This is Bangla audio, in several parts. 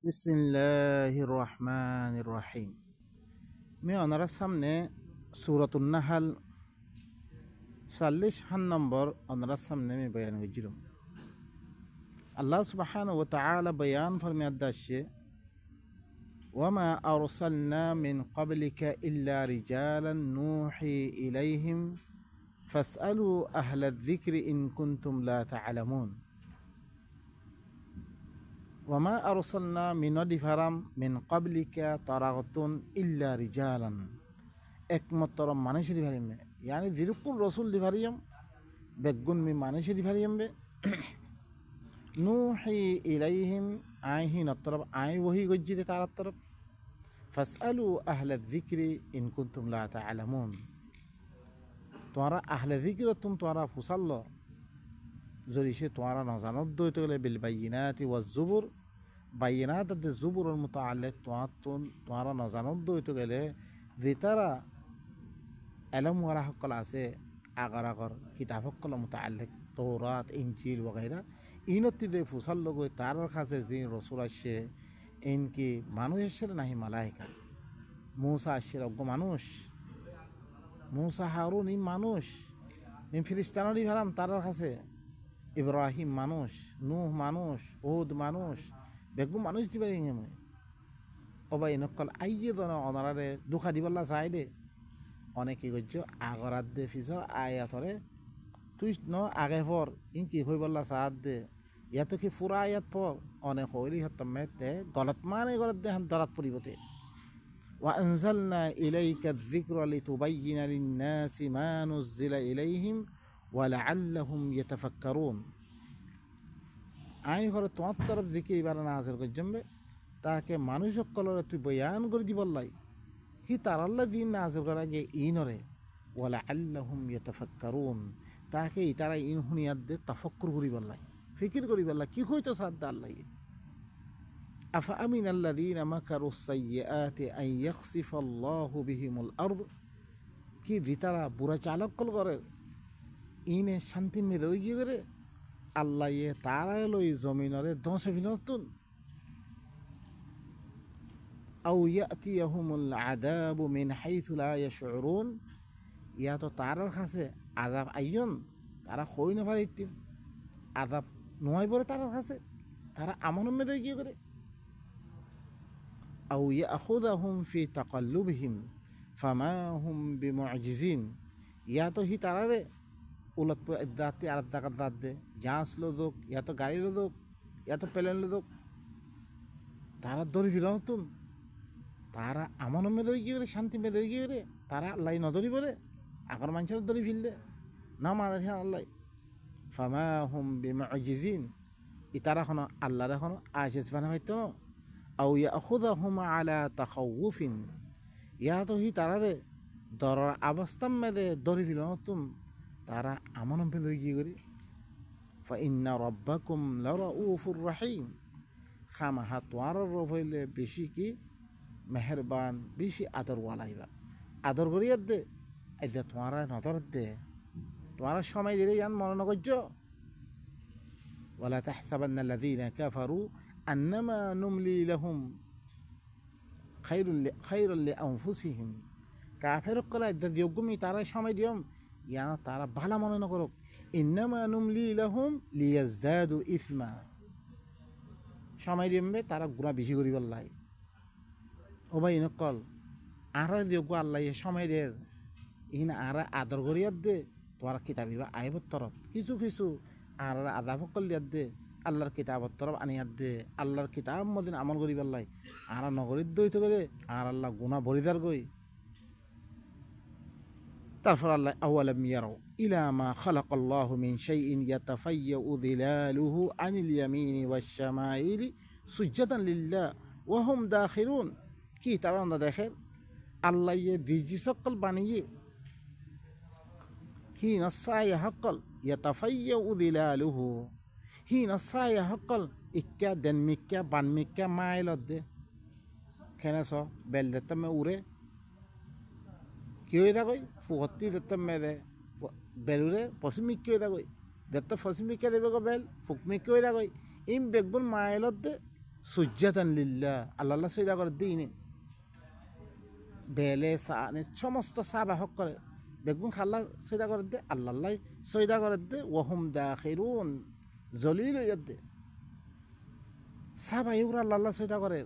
বিসমিল্লাহির রহমানির রহিম। আমি ওনার সামনে সূরাতুন নাহাল ৪০ নম্বর ওনার সামনে আমি বয়ান হয়েছিলাম। আল্লাহ সুবহানাহু ওয়া তাআলা বয়ান ফরমায় দাসে ওয়ামা আরসালনা মিন ক্বাবলিকা ইল্লা রিজালান নূহি ইলাইহিম ফাসআলু আহলায যিকরি ইন কুনতুম লা তা'লামুন। ওয়ামা আরসালনা মিনদিফারাম মিন ক্বাবলিকা তারাগতুন ইল্লা রিজালান, একমাত্র মানুষের দিভারিমে ইয়ানি যেরকম রসুল দিভারিয়াম বেগুন মি মানুষের দিভারিয়াম বে নূহি ইলাইহিম আইহি নতরফ আই ওহি গজ্জিতে তার তরফ ফাসআলু আহলা যিকরি ইন কুনতুম লা তা'লামুন। তোমরা আহলে যিকর তোমরা ফুসাল্ল যদি সে তোমরা নজানত দইতে গেলে বিল বাইয়িনাতি ওয়াজ জুবুর বাইয়িনাত দে জুবুরের মুতাআল্লিক তোমরা নজানত দইতে গেলে যে তারা এলম ওয়ালা সকল আছে আগর আগর কিতাব সকল মুতাআল্লিক তৌরাত ইনজিল ওয়াগাইরা ইনতি দে ফুসাল লগই তার কাছে যে রসুল আসছে ইনকি মানুষ আসছে নাহি মালাইকা। মুসা আসছে অজ্ঞ মানুষ, মুসা হারুন ই মানুষ, ফিরিস্তানি ভালাম তার কাছে ইব্রাহিম মানুষ, নূহ মানুষ, ওদ মানুষ, বেগম মানুষ দিবে মই অবাই নকল আইয়ে দন অনারে দুখা দিবল্লা চাই দে অনেকে গজ্য আগরাত দে ফিসর আয়াতরে তুই ন আগে পর ইনকি হই বললা সাদ দে ইয়াতো কি ফুরা আয়াত পর অনেক হইলি হতমেতে গলত মানে গলত দে হান দরাত পরিবতে ওয়া আনজালনা ইলাইকা যিকরা লিতুবাইয়িনা লিন-নাসি মা নুযিলা ইলাইহিম ওয়া লাআল্লাহুম ইয়াতাফাক্কারুন। আই ঘরে তোমার তরফ জিকির এবার নাযিল করজমবে তাকে মানুষ সকলরে তুই বয়ান করে দিবল্লাই হি তার আল্লাহ দিন নাযিল করার আগে ইনরে ওয়া লাআল্লাহুম ইয়াতাফাক্কারুন তাকে তারা ইন হুনিয়াত দে তাফাক্কুর করি বললাই ফিকির করি বললাই কি হইতো সাদ আল্লাহ আফা আমিনাল্লাযীনা মাকারুস সাইয়্যাতি আন ইয়াখসিফাল্লাহু বিহিমুল আরদ, কি দিতারা বুড়া চালক কল করে ইনে শান্তি মেদে হই গিয়ে করে আল্লাহ ইয়ে তারা লই জমিনরে দশে বিনতুন আও ইয়াতিয়াহুমুল আযাবু মিন হাইথু লা ইয়াশউরুন, ইয়া তো তার কাছে আযাব আইয়ন তারা কই না পারিতিন আযাব নয় বলে তার কাছে তারা আমন মেদে গিয়ে করে আও ইয়াখুযাহুম ফি তাকাল্লুবিহিম ফামা হুম বিমুজিজিন, ইয়া তো হি তারারে উলট দাঁতে আর দাকাত দাঁত দে জাঁচ লোদক ইয়া তো গাড়ি লোদক ইয়া তো প্লেন লোদক তারা দড়ি ফির নতুন তারা আমন মেদে গিয়ে করে শান্তি মেদে গিয়ে করে তারা আল্লাহ নদরি বলে আগর মানুষের দড়ি ফিরলে না মাদের হ্যাঁ আল্লাহ ফামা হুম বিমুজিজিন, ই তারা এখনো আল্লাহর এখনো আশিস বানা হইতো না আও ইয়াখুযাহুম আলা তাখাউফিন, ইয়া তো হি তারারে দরার অবস্থা মেদে দড়ি ফির নতুন তারা আমন মেদে গিয়ে করে ফা ইন্না রাব্বাকুম লারাউফুর রহিম, খামাহা তোয়ার রব হইলে বেশি কি মেহরবান বেশি আদর ওয়ালাইবা আদর করিয়ার দে এদের তোমারা নজর দে তোমারা সময় দিলে ইয়ান মনে নগর্য ওয়ালা তাহসাবান্নাল্লাযীনা কাফারু আন্নামা নুমলি লাহুম খায়রুল লিআনফুসিহিম, কাফের কলা এদের যোগ্যমি তারা সময় দিয়ম ইয়া তারা ভালো মনে নকরক ইন্নামা নুমলি লাহুম লিয়াজদাদু ইসমা, সময় দিয়মবে তারা গুনাহ বেশি করি বললাই ও ভাই নকল আর যোগ্য আল্লাহ সময় দে ইন আর আদর করিয়ার দে তোমার কিতাবিবা আইবর তরফ কিছু কিছু আর আদাব কল দিয়ার দে আল্লাহর কিতাবর তরফ আনিয়ার দে আল্লাহর কিতাব মদিন আমল করি পারলাই আর নগরীর দইতে গেলে আর আল্লাহ গুনাহ ভরিদার গই। তারপর আল্লাহ আওয়ালাম ইয়ারাউ ইলা মা খালাকাল্লাহু মিন শাইইন ইয়াতাফায়্যাউ যিলালুহু আনিল ইয়ামিনি ওয়াশ শামাইলি সুজদান লিল্লাহ ওয়া হুম দাখিলুন, কি তারা না দেখে আল্লাহ ইয়ে দিজি সকল বানিয়ে হি নসায় হকল ইয়াতাফায়্যাউ যিলালুহু হি নসায় হকল ইক্কা দেনমিক্কা বানমিক্কা মাইলত দে খেনেছ বেল দেতমে উড়ে কি হয়ে থাকই ফুহত্তি দেতমে দে বেলুরে পশ্চিমিক কি হয়ে থাকই দেত পশ্চিমিকা দেবে গো বেল ফুকমিক কি হয়ে থাকই ইম বেগবন মাইলত দে সুজ্জাতান লিল্লাহ আল্লাহ সজদা করে দিইনি বেলে সানে সমস্ত সাবা হক করে বেগুন খাল্লা সজদা করে দে আল্লাহ সজদা করে দে ওহম দাখিরুন জলিল দে সাবা ইউরা আল্লাহ সজদা করে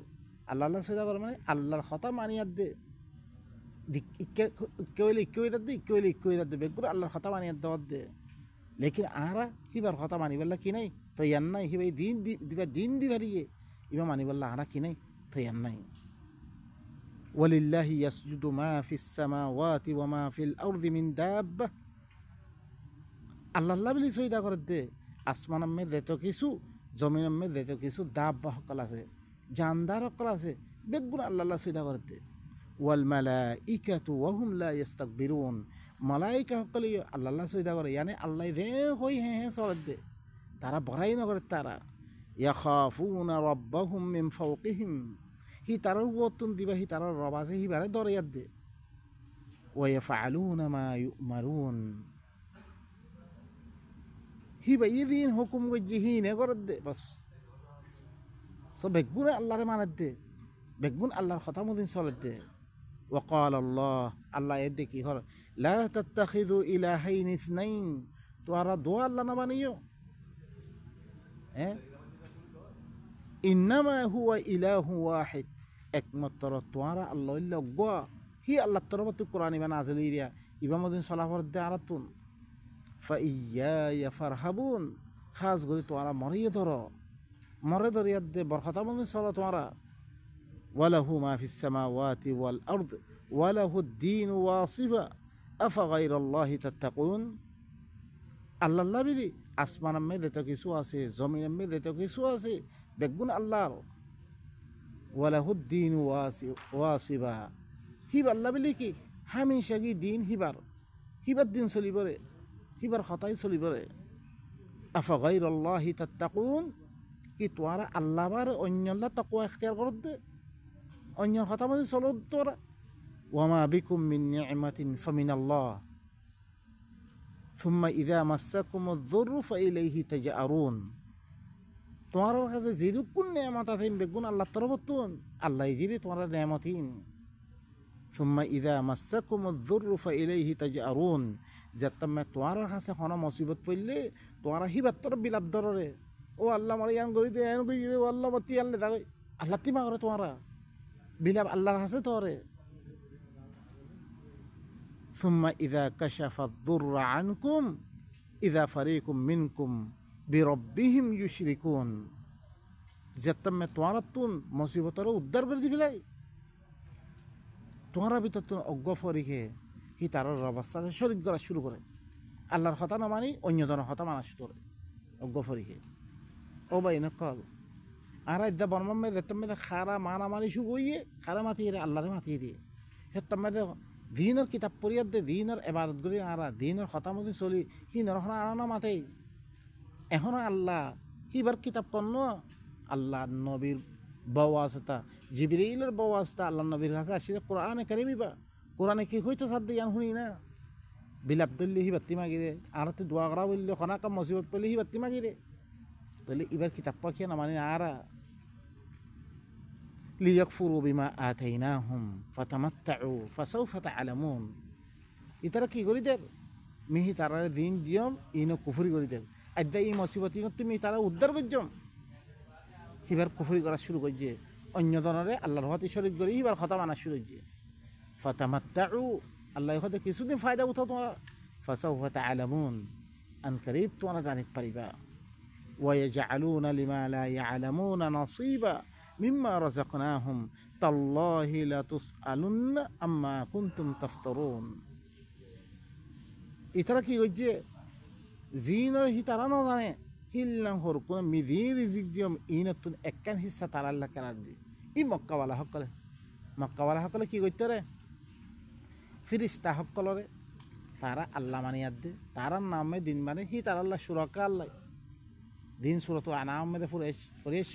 আল্লাহ সজদা করে মানে আল্লাহর কথা মানিয়াত দে ইকে হইলে ইকে হইতে দে ইকে হইলে ইকে হইতে দে বেগুন আল্লাহর কথা মানিয়াত দেওয়ার দে লেকিন আরা হিবার কথা মানিবেলা কি নাই তো ইয়ান নাই হিবাই দিন দিবা দিন দিবারিয়ে ইবা মানিবেলা আরা কি নাই তো ইয়ান নাই ওয়ালিল্লাহি ইয়াসজুদু মা ফিস সামাওয়াতি ওয়া মা ফিল আরদি মিন দাব্বা আল্লাহ বলি সইদা করে দে আসমান মে দেত কিছু জমিন মে দেত কিছু দাব্বা হকল আছে জানদার হকল আছে বেগুন আল্লাহ সইদা করে দে ওয়াল মালাইকাতু ওয়া হুম লা ইস্তাকবিরুন মালাইকা হকল আল্লাহ সইদা করে ইয়ানে আল্লাহ রে হই হ্যাঁ সরদ দে তারা বড়াই না করে তারা ইয়াখাফুনা রাব্বাহুম মিন ফাওকিহিম হি তারার ওতন দিবা হি তারার রব আছে হি বারে দরিয়াত দে ওয়া ইয়াফআলুনা মা ইউমারুন হি বা ইদিন হুকুম গজি হি নে করে দে বাস সো বেগুন আল্লাহরে মানত দে বেগুন আল্লাহর কথা মদিন চলত দে وقال الله আল্লাহ এদে কি হর লা তাত্তাখিযু ইলাহাইন ইসনাইন তোরা দো আল্লাহ না বানিও হ্যাঁ ইন্নামা হুয়া ইলাহু ওয়াহিদ একমাত্র তোরা আল্লাহ ইল্লা গো হি আল্লাহ তরফত কোরআন ইবা নাযিল ইয়া ইবা মদিন সলাফর দে আরাতুন ফাইয়া ফারহাবুন খাস গরি তোরা মরিয়ে ধরো মরে ধরিয়াত দে বরকতা মদিন সলা তোরা وله ما في السماوات والأرض وله الدين واصفا أفغير الله تتقون আল্লাহ বিদি আসমান মে দেত কিছু আছে জমিন মে দেত কিছু আছে বেগুন আল্লাহ ওয়ালাহুদ্দিন ওয়াসিবা হিব আল্লাহ বিলি কি হামেশা কি দিন হিবার দিন চলিবরে হিবার কথাই চলিবরে আফাগাইরাল্লাহি তাত্তাকুন কি তোরা আল্লাহ বার অন্যল্লাহ তাকওয়া ইখতিয়ার করত দে অন্যর কথা মধ্যে চলো তোরা ওয়ামা বিকুম মিন নি'মাতিন ফামিনাল্লাহ সুম্মা ইযা মাসসাকুমুয-যুররু ফাইলাইহি তাজআরুন তোমার কাছে যেরকম নেয়ামত আছে বেগুন আল্লাহ তরফতুন আল্লাহ জিরে তোমার নেয়ামতিন সুম্মা ইযা মাসসাকুমুয-যুররু ফাইলাইহি তাজআরুন যতমে তোমার কাছে কোনো মুসিবত পড়লে তোমার হিবাত তর বিলাপ দররে ও আল্লাহ মারি আন গরি দে আন গরি ও আল্লাহ মতি আল্লাহ দাগ আল্লাহ তিমা করে তোমার বিলাপ আল্লাহর কাছে তোরে ثم إذا كشف الضر عنكم إذا فريق منكم بربهم يشركون যতমে তোরাতুন মুসিবতর উদ্ধার করে দিবিলাই তোরা ভিতর তুন অজ্ঞ ফরিকে হি তার অবস্থাতে শরীক করা শুরু করে আল্লাহর কথা না মানি অন্যজনের কথা মানা শুরু করে অজ্ঞ ফরিকে ও ভাই নকল আর ইদা বর্মে যতমে খারা মানা মানি শুরু হইয়ে খারা মাতিয়ে আল্লাহরে মাতিয়ে দিয়ে হেতমে দিনের কিতাব পড়িয়ার দে দিনের এবাদত করি আরা দিনের কথা মতো চলি হি নরখন আনা মাতেই এখন আল্লাহ হিবার কিতাব পণ্য আল্লাহ নবীর বউ আছে তা জিবরিলের বউ আছে তা আল্লাহ নবীর কাছে আসলে কোরআনে কারিমিবা কোরআনে কি হইতো সাদ দিয়ে শুনি না বিলাপ দল্লি হি বাত্তি মাগিরে আর তো দোয়া করা বললে খনাকা মুসিবত পড়লে হি বাত্তি মাগিরে তাহলে এবার কিতাব পাখিয়া না মানে আরা লিয়াকফুরু বিমা আতাইনাহুম ফাতামাত্তাউ ফাসাউফা তা'লামুন ইতারা কি করি দেব মিহি তারা দিন দিয়ম ইনো কুফরি করি দেব আদ্দা এই মুসিবত ইনো তুমি তারা উদ্ধার করজম হিবার কুফরি করা শুরু করছে অন্য ধরনের আল্লাহর হতে শরীক করি হিবার কথা মানা শুরু করছে ফাতামাত্তাউ আল্লাহ হতে কিছুদিন ফায়দা উঠাও তোমরা ফাসাউফা তা'লামুন আন করিব তোমরা জানিতে পারিবা ওয়ায়াজআলুনা লিমা লা ইয়ালামুনা নাসিবা মিম্মা রাযাকনাহুম তাল্লাহি লা তুসআলুন্না আম্মা কুনতুম তাফতারুন ইতারা কি হইছে জিনের হি তারা না জানে হিল্লাম হর কোন মিদির রিজিক দিয়ম ইনাতুন একখান হিস্সা তারা আল্লাহ কারার দি ই মক্কাওয়ালা হকলে কি করতে রে ফিরিস্তা হকলরে তারা আল্লাহ মানিয়াদ দে তারা নামে দিন মানে হি তারা আল্লাহ সুরাকা আল্লাহ দিন সুরত আনাম মে ফুরেশ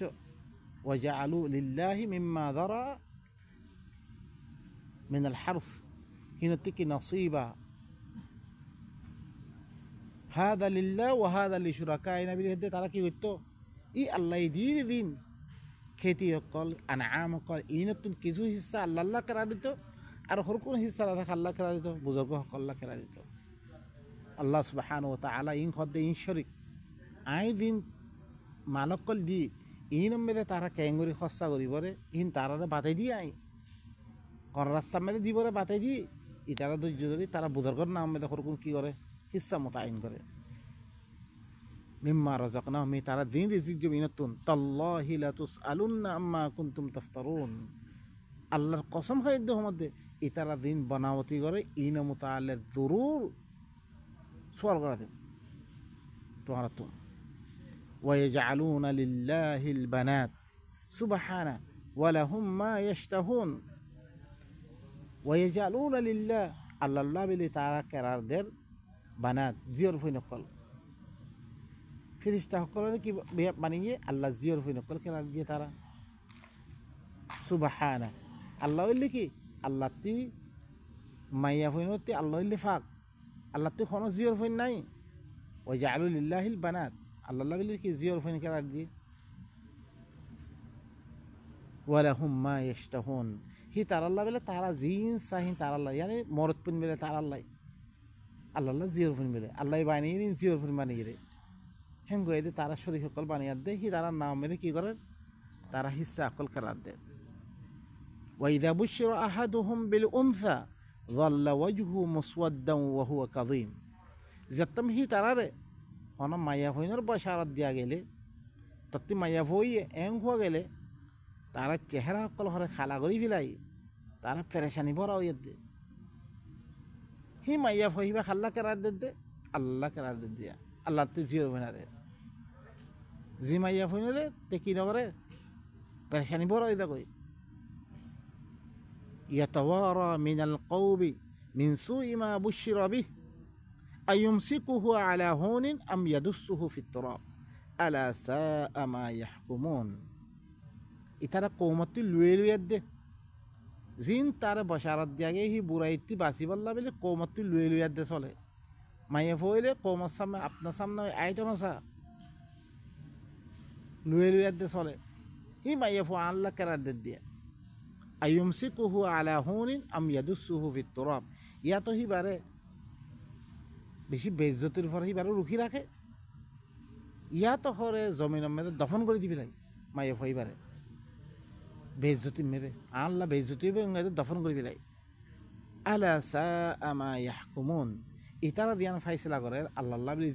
وجعلوا لله مما ذرأ من الحرث هنا تكي نصيبا هذا لله وهذا لشركائنا بالهدى تعالى كي قلتو اي الله يدير دين খেতি অকল আনাম অকল ইনতুন কিছু হিস্সা আল্লাহ কেৰা দিত আৰু সৰু কোনো হিস্সা নাথাকে আল্লাহ কেৰা দিত বুজুৰ্গসকল কেৰা দিত আল্লাহ সুবহানাহু ওয়া তাআলা ইন খদ্দে ইন শরিক আই দিন মানকল দি ইন মেদে তারা কেঙ্গুরি খরচা করিবরে ইন তারারে বাতাই দিয়ে আই কোন রাস্তা মেদে দিবরে বাতাই দি ই তারা ধৈর্য ধরি তারা বুজুর্গর নাম মেদে সৰু কোনো কি করে হিস্সা মোতায়েন করে মিম্মা রাযাকনাহুম তারা দিন রিজিক জমিনতুন তাল্লাহি লা তুসআলুন্না আম্মা কুনতুম তাফতারুন আল্লাহর কসম খাইদ্য মধ্যে ই তারা দিন বানাওতি করে ইন মুতাআল্লা যুরুর সওয়াল করা দেব তোমার তো ওয়ায়াজআলুনা লিল্লাহিল বানাত সুবহানা ওয়া লাহুম মা ইয়াশতাহুন ওয়ায়াজআলুনা লিল্লাহ আল্লাহ বিলি তারা কেরারদের বানাত জিয়র ফিনকল ফিরিস্তা সকলের কি বানিয়ে আল্লাহ জিয়র ফিনকল কেরার দিয়ে তারা সুবহানা আল্লাহ হইলে কি আল্লাহ তি মাইয়া ফিনতি আল্লাহ হইলে ফাক আল্লাহ তি কোনো জিয়র ফিন নাই ওয়াজআলু লিল্লাহিল বানাত আল্লাহ বিলি কি জিয়র ফিন কেরার দিয়ে ওয়া লাহুম মা ইয়াশতাহুন হি তার আল্লাহ বলে তারা জিন সাহিন তার আল্লাহ ইয়ানি মরদ পিন বলে তার আল্লাহ আল্লাহ জিয়র ফিন বলে আল্লাহ বানিয়ে দিন জিয়র ফিন বানিয়ে রে হেঙ্গো এদের তারা শরীর সকল বানিয়ে দেয় হি তারা নাম মেরে কি করে তারা হিস্সা আকল করার দেয় ওয়াইদা বুশিরা আহাদুহুম বিল উনসা যাল্লা ওয়াজহু মুসওয়াদ্দান ওয়া হুয়া কাযীম যতম হি তারারে কোন মায়া হইনর বশারত দিয়া গেলে তত্তি মায়া হইয়ে এং হওয়া গেলে তারা চেহারা সকল হরে খালা করি ফেলাই তারা পেরেশানি ভরা হইয়ে দে হি মাইয়া হইবা খাল্লা কেরার দে আল্লাহ কেরার দিয়া আল্লাহ তে জিরো বানা দে জি মাইয়া হইনলে তে কি নগরে পেরেশানি ভরা হইবা কই ইয়াতাওয়ারা মিনাল কওবি মিন সুই মা বুশিরা বিহি আইয়ুমসিকুহু আলা হুনিন আম ইয়াদুসসুহু ফিত তুরাব আলা সাআ মা ইয়াহকুমুন ইতারা কৌমতি লুয়ে লুয়ে দে জিন তার বশারত দিয়াগে হি বুড়াইতি বাঁচি বললা বলে কৌমতি লুয়ে লুয়ে দে চলে মাইয়ে ফইলে কৌমর সামনে আপনার সামনে আইতো নসা লুয়ে লুয়ে দে চলে হি মাইয়ে ফো আল্লাহ কেরার দে দিয়ে আইয়ুমসিকুহু আলা হুনিন আম ইয়াদুসসুহু ফিত তুরাব ইয়া তো হি বারে বেশি বেইজ্জতির পর হি বারে রুখি রাখে ইয়া তো হরে জমিনের মধ্যে দফন করে দিবি লাই মাইয়ে ফই বারে বেইজ্জতি মেরে আল্লাহ বেইজ্জতি দফন করে বিলাই আলা সাআ মা ইয়াহকুমুন ইতারা দিয়ান ফাইসলা করে আল্লাহ বলি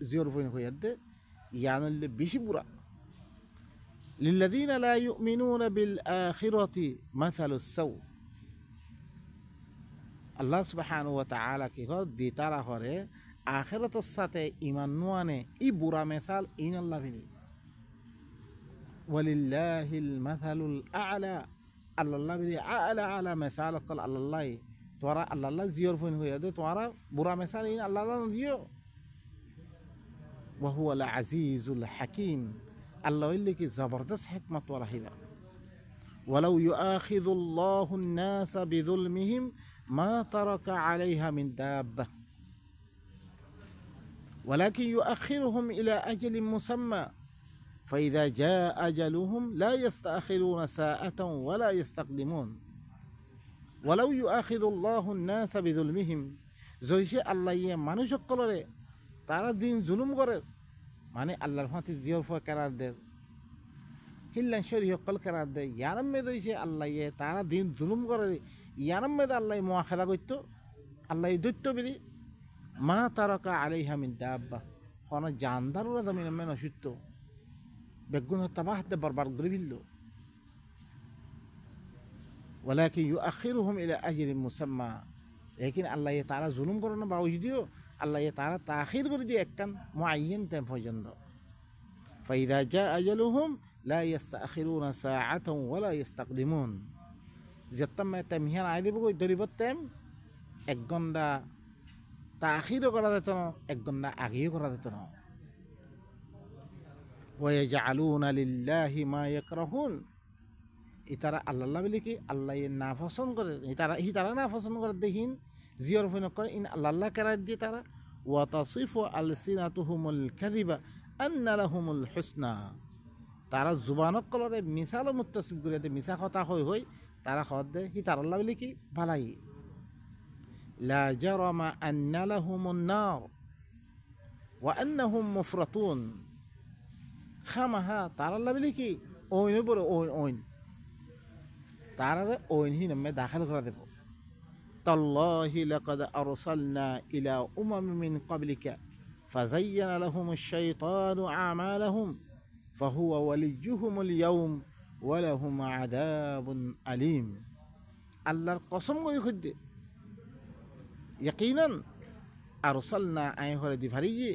জিওর ফইন হইয়াদে ইয়ানলে বেশি বুড়া লিল্লাযিনা লা ইউমিনুনা বিল আখিরাতি মাসালুস সাউ আল্লাহ সুবহানাহু ওয়া তাআলা কি হল দি তারা করে আখিরাতের সাথে ঈমান নোয়ানে ই বুড়া মিসাল ইন আল্লাহ বিলি ওয়ালিল্লাহিল মাসালুল আ'লা আল্লাহ বিলি আ'লা আ'লা মিসাল কল আল্লাহ তোরা আল্লাহ জিওর ফইন হইয়া দে তোরা বুড়া মিসাল ইন আল্লাহ দিও ওয়া হুয়াল আজিজুল হাকীম আল্লাহ হইলে কি জবরদস্ত হিকমত ওয়ালা হিবা ওয়ালাউ ইউআখিযুল্লাহুন নাসা বিযুলমিহিম মা তারাকা আলাইহা মিন দাব্বাহ ওয়ালাকিন ইউআখিরুহুম ইলা আজালিন মুসাম্মা فإذا جاء أجلهم لا يستأخرون ساعة ولا يستقدمون ولو يؤاخذ الله الناس بظلمهم জইছে আল্লাহ মানুষ সকলরে তারা দিন জুলুম করে মানে আল্লাহর হাতে জিয়র ফ করার দে হিল্লান শরী সকল করার দে ইয়ারম মে জইছে আল্লাহ তারা দিন জুলুম করে ইয়ারম মে আল্লাহ মুআখাযা করত আল্লাহ দৈত্য বিলি মা তারাকা আলাইহা মিন দাব্বা কোন জানদাররা জমিন মে নসিত বেগুন তাবাহ দে বরবাদ করে দিল ওয়ালাকিন ইউআখিরুহুম ইলা আজলিন মুসাম্মা লেকিন আল্লাহ তারা জুলুম করে না বাউজিদিও আল্লাহ তারা তাখির করে দিয়ে একখান মুআয়্যান টাইম পর্যন্ত ফাইদা জাআ আজালুহুম লা ইস্তাখিরুনা সাআতান ওয়ালা ইস্তাকদিমুন যতম তামিহান আই দেব কই দরিবত টাইম এক ঘন্টা তাখিরও করা যেত না এক ঘন্টা আগেও করা যেত না ওয়ায়াজআলুনা লিল্লাহি মা ইয়াকরাহুন ইতারা আল্লাহ বলি কি আল্লাহ না পছন্দ করে তারা না পছন্দ করে দেখিন জিয়র ফিন করে ইন আল্লাহ কেরার দিয়ে তারা ওয়া তাসিফু আলসিনাতুহুমুল কাযিবা আন্না লাহুমুল হুসনা তারা জুবানক কলরে মিসাল মুত্তাসিব করে দে মিসা কথা হই তারা খদ দে হি তার আল্লাহ বলি কি ভালাই লা জারামা আন্না লাহুমুন নার ওয়া আন্নাহুম মুফরাতুন খামাহা তার আল্লাহ বলি কি ওইন বলে ওইন তারারে ওইন হি নামে দাখিল করে দেব তাল্লাহি লাকাদ আরসালনা ইলা উমামিন মিন ক্বাবলিকা ফাযায়্যানা লাহুমুশ শাইতানু আমালাহুম ফাহুয়া ওয়ালিয়্যুহুমুল ইয়াওম ওয়া লাহুম আযাবুন আলীম আল্লাহর কসম করে খুদে ইয়াকিনান আরসালনা আই হরে দিভারিয়ে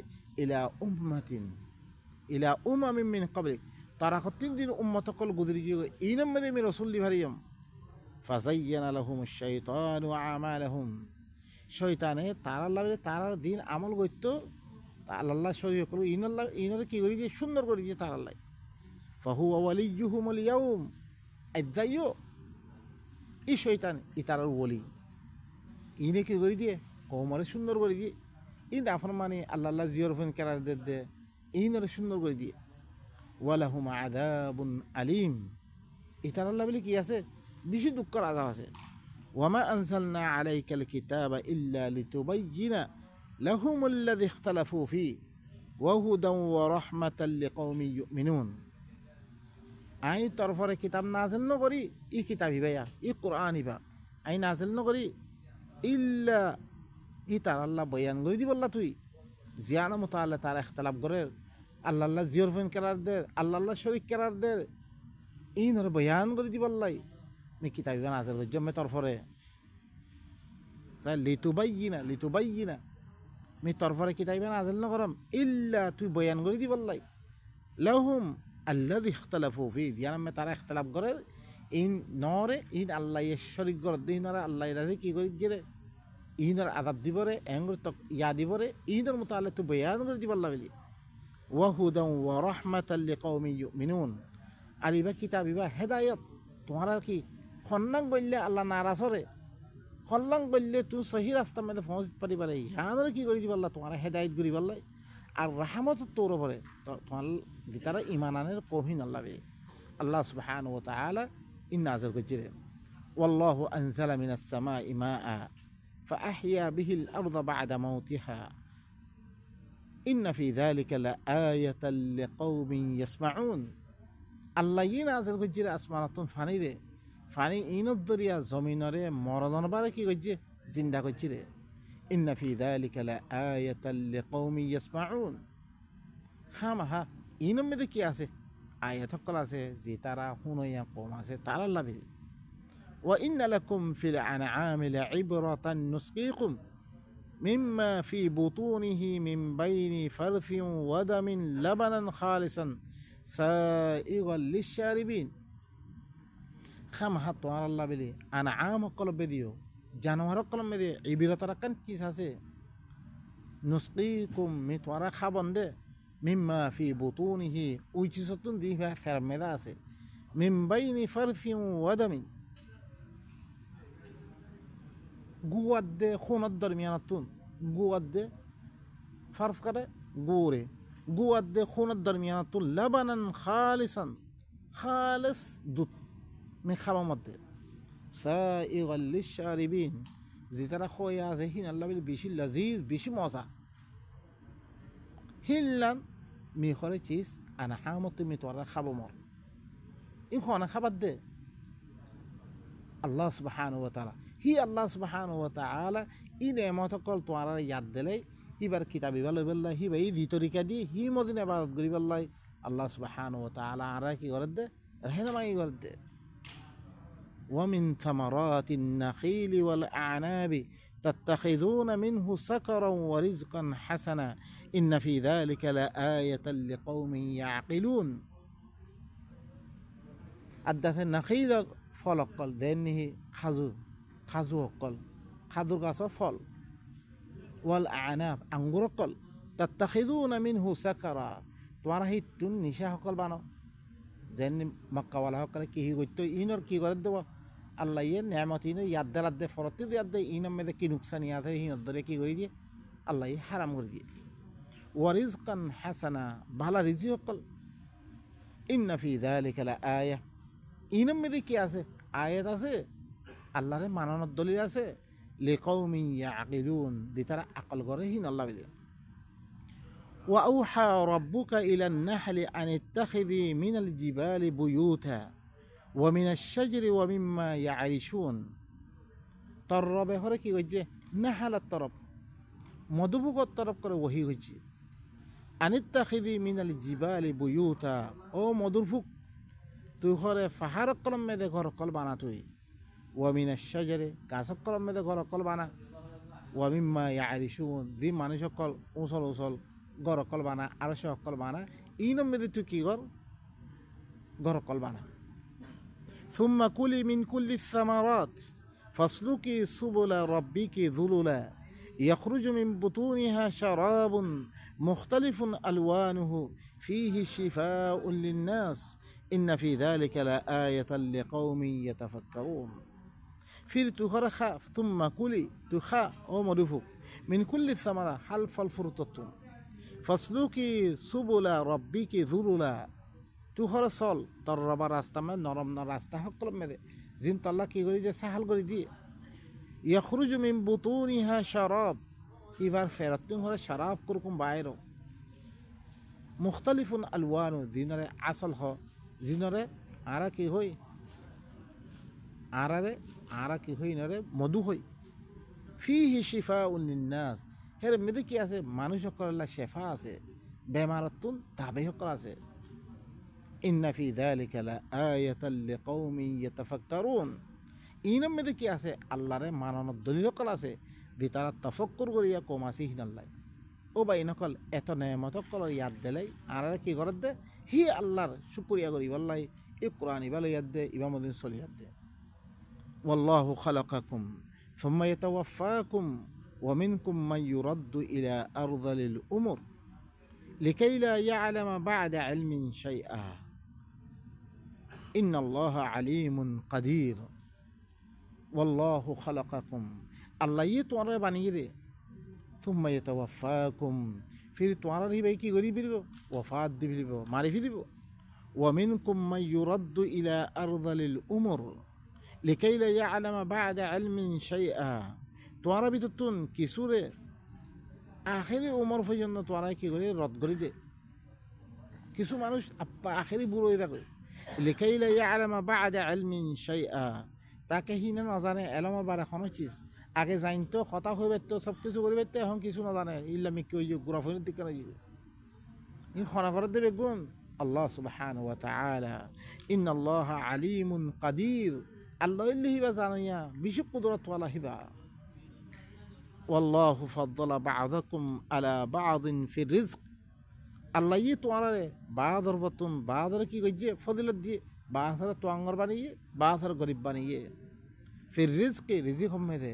ইলা উমামিন মিন ক্বাবলিক তারা কতদিন দিন উম্মত কল গুদরি গিয়ে ইনাম মে মি রাসূল দিভারিয়াম ফাযায়্যানা লাহুমুশ শাইতানু আমালাহুম শয়তানে তারা লাগে তারা দিন আমল করতো আল্লাহ শরীয় করো ইনারে কি করি দিয়ে সুন্দর করে দিয়ে তার আল্লাহ ফাহুয়া ওয়ালিয়্যুহুমুল ইয়াওম আইদাইয়ো ই শয়তান ই তার ওলি ইনে কি করে দিয়ে কৌমারে সুন্দর করে দিয়ে ইন আফর মানে আল্লাহ জিয়র ফোন কেরার দে ইনারে সুন্দর করে দিয়ে ওয়ালাহুম আযাবুন আলীম ই তার আল্লাহ বলে কি আছে বেশি দুঃখের আযাব আছে ওয়ামা আনজালনা আলাইকাল কিতাবা ইল্লা লিতুবাইয়িনা লাহুমুল্লাযী ইখতালাফু ফীহি ওয়া হুদান ওয়া রাহমাতাল লিকাওমিন ইউমিনুন আই তরফরে কিতাব নাযিল নকরি ই কিতাব হিবায়া ই কুরআন হিবা আই নাযিল নকরি ইল্লা ই তার আল্লাহ বয়ান করে দি বললা তুই জিয়ানা মুতাআল্লা তার ইখতিলাফ করে আল্লাহ জিয়রফিন করার দে আল্লাহ শরীক করার দে ইনর বয়ান করে দি বললাই মি কিতাব নাযিল করে জমে তরফরে লিতুবাইয়িনা মি তরফরে কিতাব নাযিল নকরম ইল্লা তুই বয়ান করে দি বললাই লাহুম আল্লাযী ইখতালাফু ফী দিয়ানা মে তারা ইখতিলাফ করে ইন নরে ইন আল্লাহ শরীক করে দিনরে আল্লাহ রাজি কি করে দিরে ইনর আযাব দিবরে এঙ্গুর তক ইয়া দিবরে ইনর মুতাআল্লা তুই বয়ান করে দি বললা বলি ওয়া হুদান ওয়া রাহমাতাল লিকাওমিন ইউমিনুন আর ইবা কিতাব ইবা হেদায়েত তোমারা কি খন্নাং বললে আল্লাহ নারাজ হরে খল্লাং বললে তুই সহি রাস্তা মধ্যে পৌঁছতে পারিবারে ইহানরে কি করে দিবাল্লা তোমার হেদায়েত করি বললাই আর রাহমত তোর উপরে তোমার দিতারা ঈমান আনের কহিন আল্লাহ বে আল্লাহ সুবহানাহু ওয়া তাআলা ইন নাযিল করেছে ওয়াল্লাহু আনজালা মিনাস সামাই মাআ ফাআহইয়া বিহিল আরদা বা'দা মাউতিহা ইন্না ফি যালিকা লাআয়াতাল লিকাওমিন ইয়াসমাউন আল্লাহ ই নাযিল করেছে আসমানাতুন ফানি ইনত দরিয়া জমিনরে মরদন বারে কি কইছে জিন্দা কইছে রে ইন্না ফি যালিকা লাআয়াতাল লিকাওমিন ইয়াসমাউন খামাহা ইনম মধ্যে কি আছে আয়াত সকল আছে যে তারা হুনইয়া কম আছে তারা লাভে ওয়া ইন্না লাকুম ফিল আনআমি লাইবরাতান নুসকিকুম মিম্মা ফি বুতুনিহি মিন বাইনি ফারথিন ওয়া দামিন লাবানান খালিসান সাইগাল লিশশারিবিন খামাহা তোমার আল্লাহ বলি আনআম কলবে দিও জানোয়ার কলবে দিয়ে ইবরাত রাখান কি আছে নুসকিকুম মি তোরা খাবন দে মিম্মা ফি বুতুনিহি উইচিসতুন দি ফেরমেদা আছে মিন বাইনি ফারফিন ওয়া দামিন গুয়াদ্দে খুনত দরমিয়ানাতুন গুয়াদ্দে ফারফ করে গুরে গুয়াদ্দে খুনত দরমিয়ানাতুন লাবানান খালিস দুধ মি খাবার মধ্যে সাইগাল লিশশারিবিন যে তারা খোয়া আছে হিন আল্লাহ বলে বেশি লজিজ বেশি মজা হিল্লান মি খরে চিজ আনা হামত মি তোরা খাবো মর ই খানা খাবার দে আল্লাহ সুবহানাহু ওয়া তাআলা হি আল্লাহ সুবহানাহু ওয়া তাআলা ই নেমত কল তোরা ইয়াদ দিলে হিবার কিতাব ইবালে বল্লাহ হি ভাই দি তরিকা দি হি মদিন ইবাদত করি বল্লাহ আল্লাহ সুবহানাহু ওয়া তাআলা আর কি করে দে রহনামাই করে দে ومن ثمرات النخيل والأعناب تتخذون منه سكرا ورزقا حسنا إن في ذلك لآية لقوم يعقلون أدث النخيل فلقل دينه خزو قل خزو غاسو فل والأعناب أنغر قل تتخذون منه سكرا توارهي تون نشاه قل بانو زين مكة ولا قل كي هيغتو إنور كي غرد دوا আল্লাহ ইয়ে নেয়ামত ইনে ইয়াদ দেলাদ দে ফরতে ইয়াদ দে ইনাম মেদে কি নুকসান ইয়াদ হে হিন দরে কি করে দিয়ে আল্লাহ হারাম করে দিয়ে ওয়ারিজকান হাসানা ভালা রিজিক কল ইন্না ফি যালিকা লাআয়া, ইনম মেদে কি আছে? আয়াত আছে, আল্লাহরে মানানোর দলিল আছে। লিকাউমিন ইয়াকিলুন, দি তারা আকল করে হিন আল্লাহ বলে। ওয়া আউহা রাব্বুকা ইলান নাহলি আন ইত্তাখিযি মিনাল জিবালি বুয়ুতা ওয়া মিনাশ শাজরি ওয়া মিম্মা ইয়ারিশুন। তোর রবে হরে কি হইছে? নাহালার তরফ, মধুপুকর তরফ করে ওহি হয়েছে। আনিত্তাখিযি মিনাল জিবালি বুয়ুতা, ও মধুরফুক তুই ঘরে পাহাড় কলম মেদে ঘর কল বানা তুই। ওয়া মিনাশ শাজারি, গাছ কলম মেদে ঘর কল বানা। ওয়া মিম্মা ইয়ারিশুন, দি মানুষ সকল উসল উসল ঘর কল বানা, আর সে সকল বানা। ইনম মেদে তুই কি কর? ঘর কল বানা। সুম্মা কুলি মিন কুল্লি সামারাত ফাসলুকি সুবুলা রাব্বিকি যুলুলা يخرج من بطونها شراب مختلف ألوانه فيه شفاء للناس إن في ذلك لآية لقوم يتفكرون. فير تخر خاف ثم كلي تخا أو مدفوك من كل الثمرة حلف الفرطة فاسلوكي سبل ربك ذللا تخر صل تربا راستة من نرم راستة حق لمده زين طلع كي غري جا سهل غري دي يخرج من بطونها شراب إبار فيرتون هذا شراب كركم بايرو مختلف ألوانه دينره أصل هو دينره آرا كي هوي آرا كي هوي نره مدو هوي فيه شفاء للناس هر مده كي آسه مانوش هكذا الله شفاء آسه بمارتون تابعه هكذا آسه إن في ذلك لآية لقوم يتفكرون. ইনম মেদে কি আছে? আল্লাহরে মানানোর দলিল কল আছে, দি তারা তফক্কুর করিয়া কমাসি হিনাল্লাই। ও বা ইনকল এত নেমত কল ইয়াদ দিলাই আর কি করে দে হি আল্লাহর শুকরিয়া করি বল্লাই এ কোরআন ইবাল ইয়াদ দে ইমামুদ্দিন সলি ইয়াদ দে। ওয়াল্লাহু খালাকাকুম সুম্মা ইয়াতাওয়াফাকুম ওয়া মিনকুম মান ইউরাদ্দু ইলা আরযালিল উমুর লিকাই লা ইয়ালামা বা'দা ইলমিন শাইআ ইন্নাল্লাহা আলীমুন কাদির। ওয়াল্লাহু খালাকাকুম, আল্লাহ ই তোমারে বানিয়ে রে। সুম্মা ইয়াতাওয়াফাকুম, ফির তোমার হি ভাই কি করি ফিরব? ওয়াফাত দি ফিরব, মারি ফিরব। ওয়া মিনকুম মান ইউরাদ্দু ইলা আরযালিল উমুর লিকাই লা ইয়ালামা বা'দা ইলমিন শাইআ, তোমার ভিতর তুন কিছুরে আখেরি উমর পর্যন্ত তোমার কি করে রদ করে দে। কিছু মানুষ আখেরি বুড়ো হয়ে থাকে। লিকাই লা ইয়ালামা বা'দা ইলমিন শাইআ, তাকে হিনে নজানে এলমা বার এখনো চিজ আগে জানতো কথা হয়ে বেরতো সব কিছু করে বেরতো, এখন কিছু নজানে ইল্লামি কি ওই যে গুড়াফিনের দিকে না যাবে ই খনা করে দেবে গুণ। আল্লাহ সুবহানাহু ওয়া তাআলা ইন্নাল্লাহা আলীমুন কাদির, আল্লাহ হিবা জানিয়া বিশুক কুদরত ওয়ালা হিবা। ওয়াল্লাহু ফাদ্দালা বা'দাকুম আলা বা'দিন ফির রিজক, আল্লাহ ই তোমারে বাদর বতুন বাদর কি কইছে ফজিলত দিয়ে বাহার তো আঙ্গর বানিয়ে বাহার গরিব বানিয়ে ফির রিজকে রিজিক হম মেদে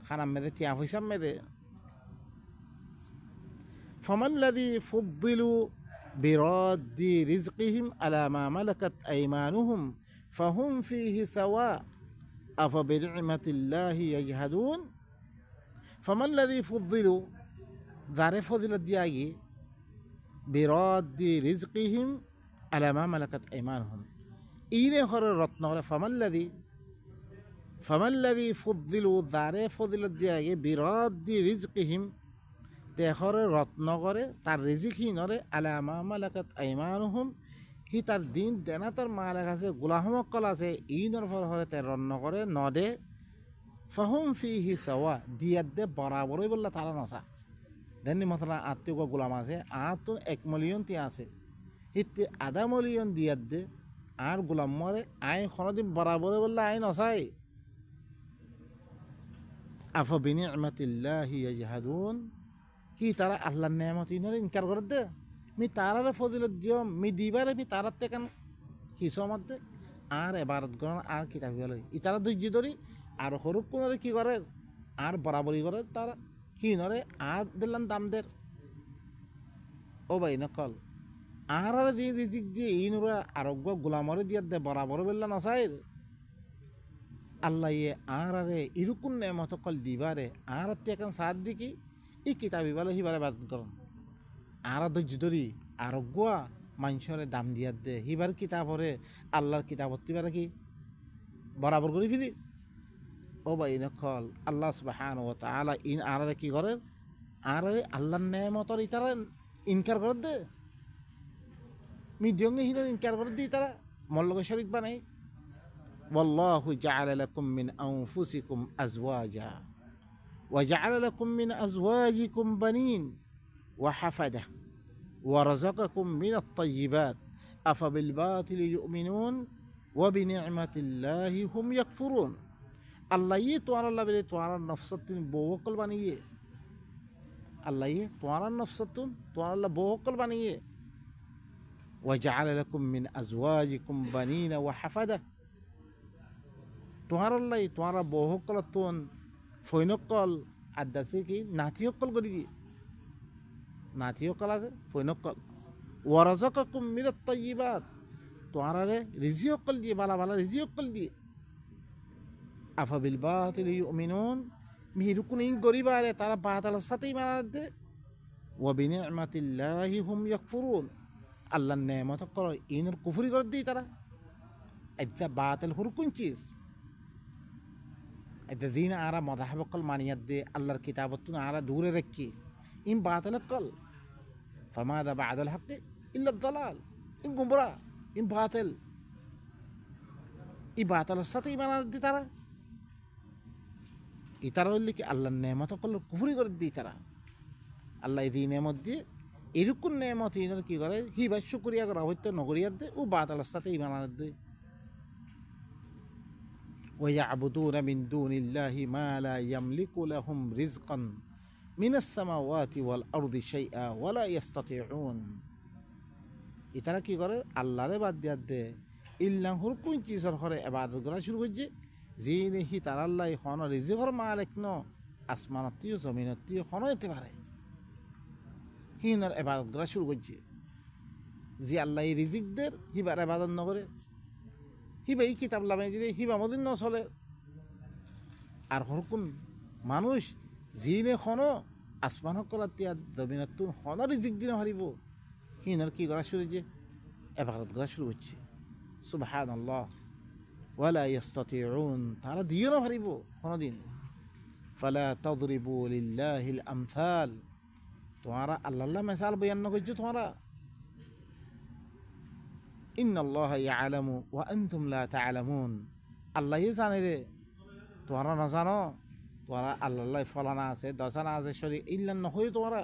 খানা মেদে তিয়া পয়সা মেদে। ফামাল্লাযী ফুদ্দিলু বিরাদ্দি রিজকিহিম আলা মা মালাকাত আইমানুহুম ফাহুম ফীহি সাওয়া আফা বিনি'মাতিল্লাহি ইয়াজহাদুন। ফামাল্লাযী ফুদ্দিলু, যারে ফজিলত দিয়া গিয়ে বিরাদ্দি রিজকিহিম আলা মা মালাকাত আইমানুহুম, ইনে হরে রত্ন হরে ফামাল্লাযী ফুদ্দিলু, যারে ফজিলত দিয়া গে বিরাদ্দি রিজকিহিম তে হরে রত্ন করে তার রিজিক হি নরে আলা মা মালাকাত আইমানুহুম, হি তার দিন দেনা তার মালাক আছে গোলামকল আছে ইনর ফর হরে তে রন্ন করে নদে। ফাহুম ফীহি সাওয়া, দিয়াত দে বরাবরই বললা তারা নসা দেননি মতলা আত্মীয় গোলাম আছে আর তো 1 মিলিয়ন তিয়া আছে হিতে আধা মিলিয়ন দিয়াত দে আর গোলাম মরে আই খনদিন বরাবরে বললে আই নসাই। আফা বিনি'মাতিল্লাহি ইয়াজহাদুন, কি তারা আল্লাহর নেয়ামত ইনরে ইনকার করে দে? মি তারারে ফজিলত দিও মি দিবারে মি তারার তেকান কিসমত দে আর এবারত গণ আর কিতাব গেল ইতারা ধৈর্য ধরি আর হরুক কোনরে কি করে আর বরাবরি করে তারা কি নরে আর দিলাম দাম দের। ও ভাই নকল আর দিয়ে রিজিক দিয়ে ইনরা আরোগ্য গোলামরে দিয়ে দে বরাবর বেল্লা নসাইর। আল্লাহ ইয়ে আর আরে ইরুকুন নেমত কল দিবারে আর এখন সাথ দিকি ই কিতাবি বলে হিবারে বাদ করুন আর ধৈর্য ধরি আরোগ্য মানুষরে দাম দিয়ার দে হিবার কিতাবরে আল্লাহর কিতাবত তিবারা কি বরাবর করে ফিরি ও ভাই নকল আল্লাহ সুবহানাহু ওয়া তাআলা ইন আরারে কি করে আরারে আল্লাহর নেয়ামতর ইতারা ইনকার করে দে মিডিয়ঙ্গে হিনার ইনকার করে দি তারা মল্লকে শরীক বানাই والله جعل لكم من أنفسكم أزواجا وجعل لكم من أزواجكم بنين وحفدة ورزقكم من الطيبات أفبالباطل يؤمنون وبنعمة الله هم يكفرون الله يتوارى الله بلي توارى نفسطن بوقل بانيه الله يتوارى نفسطن توارى الله بوقل بانيه وجعل لكم من أزواجكم بنين وحفدة توارى الله توارى بوقل تون فينقل আদাসে কি নাতিয়কল করে দিয়ে নাতিয়কল আছে ফৈনকল ওয়ারাযাকাকুম মিনাত তাইয়্যিবাত তোয়ারারে রিজিকল দিয়ে বালা বালা রিজিকল দিয়ে আফাবিল বাতিল ইউমিনুন মিহিরুকুন ইন গরিবারে তারা বাতালের সাথেই মানার দে ওয়া বিনি'মাতিল্লাহি হুম ইয়াকফুরুন আল্লাহর নেয়ামত করে ইনের কুফরি করে দিয়ে তারা এটা বাতিল হুরকুন চিজ এটা দিন আরা মদাহবকল মানিয়াত দে আল্লাহর কিতাবতুন আরা দূরে রাখি ইন বাতিল কল فماذا بعد الحق إلا الضلال إن قمبرا إن باطل إي باطل السطي ما ندي ترى إترى اللي كي الله النعمة كل كفر يقول دي ترى الله يدي نعمة دي إيركون نعمة ينور كي قال هي بس شكريا قرأ هو تنقريا دي وباطل السطي ما ندي ويعبدون من دون الله ما لا يملك لهم رزقا من السماوات والأرض شيئا ولا يستطيعون ইতারা কি করে আল্লাহরে বাদ দিয়া দে ইল্লাহ হুর কোন চিজর করে ইবাদত করা শুরু করছে যিনি হি তার আল্লাহ হন রিজিকর মালিক ন আসমানতীয় জমিনতীয় হন হতে পারে হিনার ইবাদত করা শুরু করছে যে আল্লাহ রিজিকদের হিবার ইবাদত ন করে হিবা এই কিতাব লাগাই দিলে হিবা মদিন ন চলে আর হর কোন মানুষ যিনি হন আসমান সকলাত জমিনতুন হন রিজিক দিন হারিব হিনার কি করা শুরু হচ্ছে ইবাদত করা শুরু হচ্ছে সুবহানাল্লাহ ওয়ালা ইস্তাতিউন তারা দিও না হারিব কোনদিন ফালা তাদরিবু লিল্লাহিল আমসাল তোমরা আল্লাহ মিসাল বয়ান করছো তোমরা ইন্নাল্লাহা ইয়ালামু ওয়া আনতুম লা তা'লামুন আল্লাহ জানে রে তোমরা না জানো তোমরা আল্লাহ ফলানা আছে দশানা আছে শরীক ইল্লা নহই তোমরা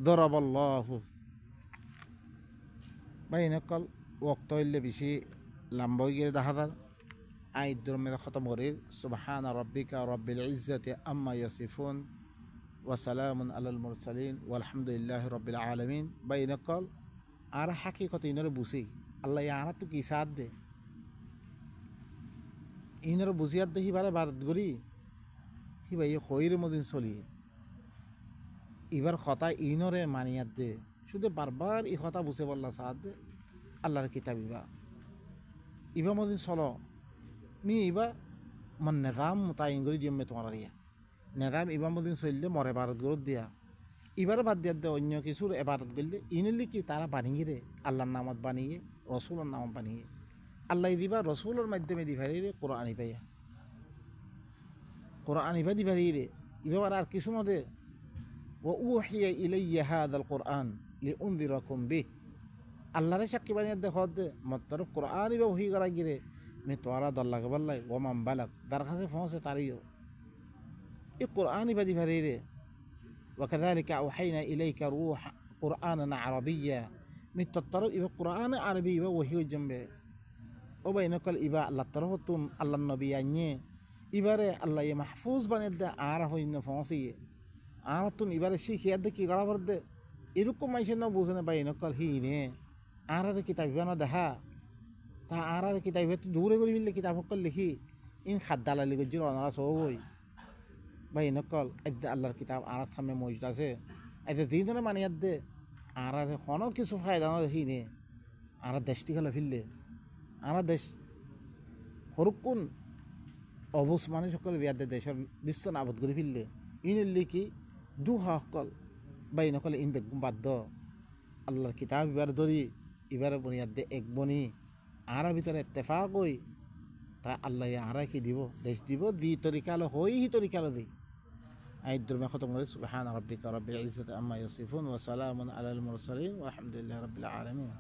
দরাবাল্লাহু বাইনাকাল ওয়াক্ত হইলে বেশি লম্বা হয়ে গেলে দেখা যায় আইদুর মেরে খতম করে সুবহানা রাব্বিকা রাব্বিল ইজ্জাতি আম্মা ইয়াসিফুন ওয়া সালামুন আলাল মুরসালিন ওয়ালহামদুলিল্লাহি রাব্বিল আলামিন বাইনাকাল আর হাকিকত ইনরে বুঝি আল্লাহ ইয়ারা তো কি সাথ দে ইনরে বুঝিয়াত দে হিবারে ইবাদত করি হিবাই খৈর মদিন চলি এবার কথা ইনরে মানিয়াত দে শুধু বারবার এই কথা বুঝে বললা সাথ দে আল্লাহর কিতাব ইবা মদিন চলো মি ইবা মন নেগাম মোতায়ন করে দিয়মে তোমার ইয়া নেগাম ইবা মদিন চললে মরে বারত গরত দিয়া এবার বাদ দিয়া দে অন্য কিছুর এবারত করলে ইনলি কি তারা বানিয়ে রে আল্লাহর নামত বানিয়ে রসুলের নামত বানিয়ে আল্লাহ দিবা রসুলের মাধ্যমে দিভারি রে কোরআন ইবাইয়া কোরআন ইবা দিভারি রে ইবা আর কিছু মধ্যে وأوحي إلي هذا القرآن لأنذركم به الله رشاك بني الدخود مطر القرآن بوهي غراجره متوارا دلّا قبلّا ومن بلغ درخص فونس تاريو القرآن بدي فريره وكذلك أوحينا إليك روح قرآنا عربيا متطرب إبا قرآن عربي وهي جنبه وبينك الإباء الله ترهتم الله النبي عني إبارة الله محفوظ بني الدا عارف إنه فونسي আর তুমি এবারে শিখিয়ে দেখি গড়া ভর দে এরকম মানুষের না বুঝে না ভাই নকল হিনে আর কিতাব না দেখা তা আর কিতাব তো দূরে করে মিললে কিতাব সকল লিখি ইন খাদ্দালালি গজ্জির অনারা সবই ভাই নকল এদে আল্লাহর কিতাব আর সামনে মজুদ আছে এতে দিন ধরে মানিয়াত দে আর কোনো কিছু ফায়দা না হিনে আর দেশটি খেলে ফিরলে আর দেশ হরকুন অবস মানুষ সকল বিয়ার দেশের বিশ্ব নাবদ করে ফিরলে ইন লিখি দুহা সকল বাই নকলে ইন বেগুম বাধ্য আল্লাহর কিতাব এবার ধরি এবার বুনিয়াদ দে এক বনি আরা ভিতরে ইত্তেফাক হই তা আল্লাহ আরা কি দিব দেশ দিব দি তরিকালো হই হি তরিকালো দি আই দুর্মা খতম করে সুবহান রাব্বিকা রাব্বিল ইজ্জাতি আম্মা ইয়াসিফুন ওয়া সালামুন আলাল মুরসালিন ওয়া আলহামদুলিল্লাহি রাব্বিল আলামিন।